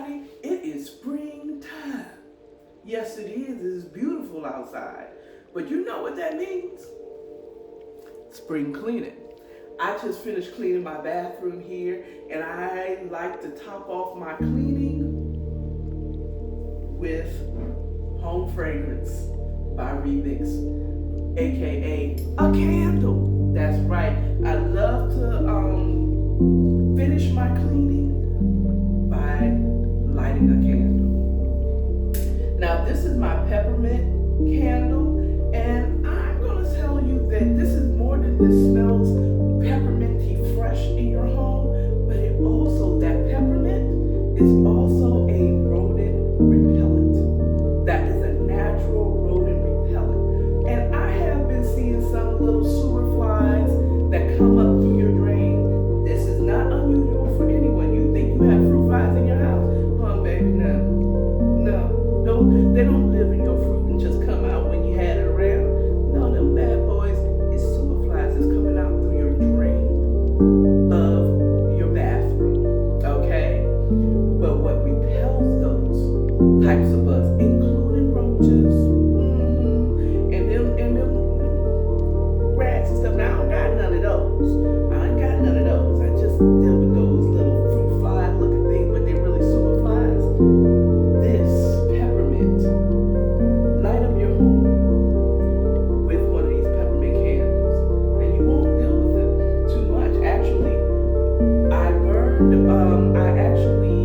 everybody, it is springtime. Yes, it is. It is beautiful outside. But you know what that means? Spring cleaning. I just finished cleaning my bathroom here, and I like to top off my cleaning with Home Fragrance by REMIX, aka a candle. That's right. I love to finish my cleaning by lighting a candle. Now, this is my peppermint candle, and I'm going to tell you that this is more than this smells pepperminty fresh in your home, but it also, that peppermint is also a rodent repellent. That is a natural rodent repellent. And I have been seeing some little sewer flies that come up through your drain. This is not unusual for anyone. You think you have fruit flies in your house? Huh, baby? No. No, they don't live in your fruit and just come out when you had it around. No, them bad boys, it's sewer flies that's coming out through your drain of your bathroom. Okay? But what repels those types of bugs, including roaches, and them rats and stuff. Now I don't got none of those. I ain't got none of those. I just deal with those little fruit fly looking things, but they really sewer flies. This peppermint, light up your home with one of these peppermint candles, and you won't deal with it too much. Actually, I actually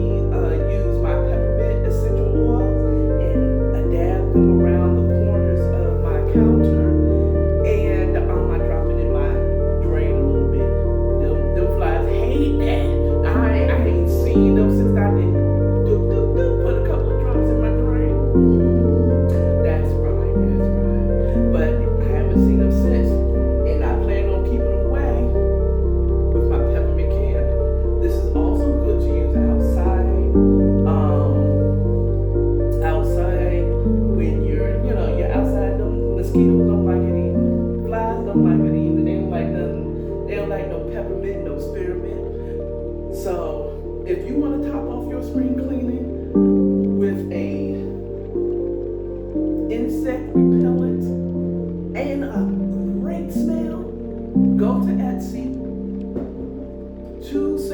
use my peppermint essential oils and I dab them around the corners of my counter, and I drop it in my drain a little bit. Them flies hate that. I ain't seen them since I did put a couple of drops in my drain. That's right, that's right. But I haven't seen them since, and I plan on keeping them away with my peppermint candle. This is also good to use outside when you're outside. The mosquitoes don't like it either. Flies don't like it either. They don't like nothing. They don't like no peppermint, no spearmint. So if you want to top off your spring cleaning with a insect repellent and a great smell, go to Etsy. Choose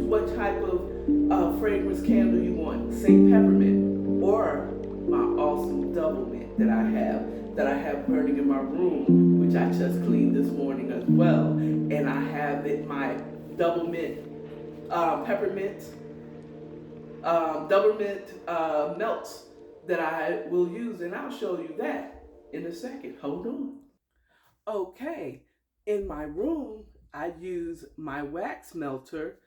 what type of fragrance candle you want. Say peppermint or my awesome double mint that I have burning in my room, which I just cleaned this morning as well. And I have my double mint peppermint double mint melts that I will use, and I'll show you that in a second. Hold on. Okay, in my room, I use my wax melter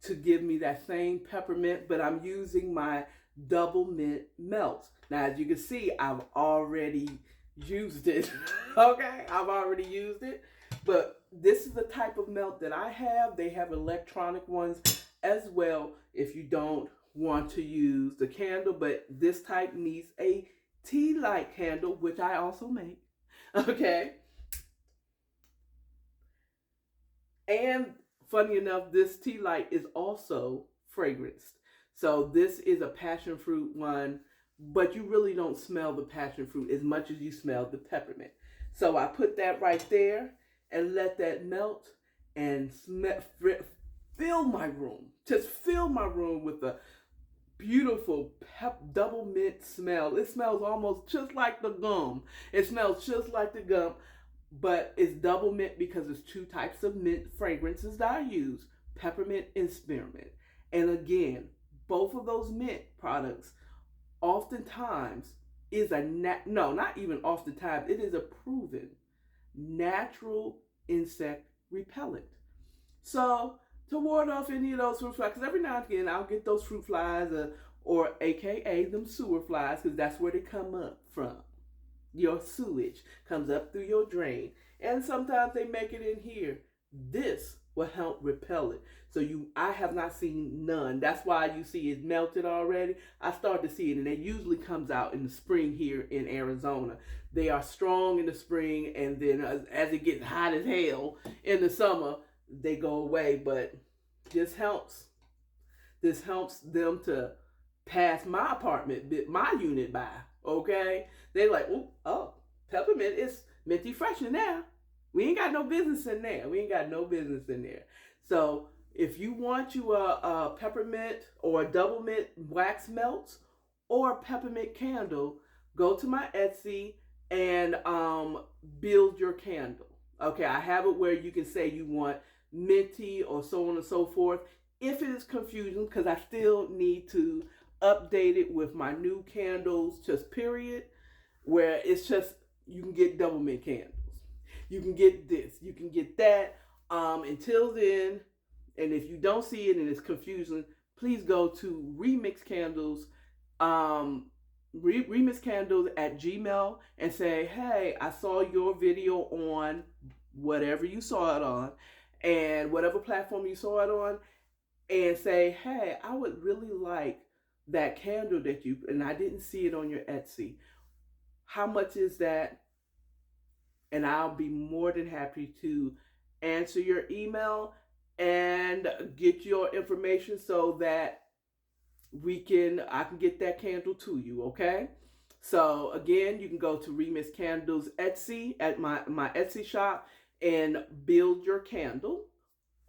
to give me that same peppermint, but I'm using my double mint melt. Now, as you can see, I've already used it. Okay, I've already used it, but this is the type of melt that I have. They have electronic ones as well if you don't want to use the candle, but this type needs a tea light candle, which I also make. Okay. And funny enough, this tea light is also fragranced. So this is a passion fruit one, but you really don't smell the passion fruit as much as you smell the peppermint. So I put that right there and let that melt and fill my room. Just fill my room with a beautiful double mint smell. It smells almost just like the gum. It smells just like the gum. But it's double mint because there's two types of mint fragrances that I use, peppermint and spearmint. And again, both of those mint products oftentimes is no, not even oftentimes, it is a proven natural insect repellent. So to ward off any of those fruit flies, because every now and again I'll get those fruit flies or AKA them sewer flies, because that's where they come up from. Your sewage comes up through your drain, and sometimes they make it in here. This will help repel it. So I have not seen none. That's why you see it melted already. I started to see it, and it usually comes out in the spring here in Arizona. They are strong in the spring, and then as it gets hot as hell in the summer, they go away. But this helps this helps them to pass my apartment, my unit by. Okay, they like, oh, peppermint is minty fresh in there. We ain't got no business in there. We ain't got no business in there. So if you want you a peppermint or a double mint wax melts or a peppermint candle, go to my Etsy and build your candle. Okay, I have it where you can say you want minty or so on and so forth. If it is confusing, because I still need to update it with my new candles, just period, where it's just you can get double mint candles. You can get this, you can get that. Until then, and if you don't see it and it's confusing, please go to Remix Candles, Remix Candles at Gmail and say, hey, I saw your video on whatever you saw it on, and whatever platform you saw it on, and say, hey, I would really like that candle that you, and I didn't see it on your Etsy. How much is that? And I'll be more than happy to answer your email and get your information so that I can get that candle to you, okay? So again, you can go to Remix Candles Etsy at my Etsy shop and build your candle,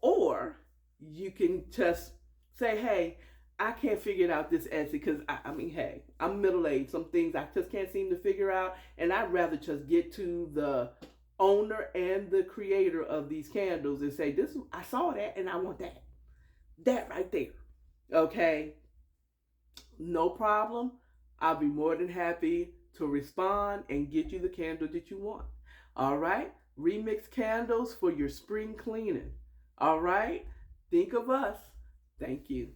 or you can just say, hey, I can't figure it out this Etsy because I mean, hey, I'm middle-aged. Some things I just can't seem to figure out, and I'd rather just get to the owner and the creator of these candles and say, this, I saw that and I want that right there. Okay, no problem. I'll be more than happy to respond and get you the candle that you want. All right, Remix Candles for your spring cleaning. All right, think of us. Thank you.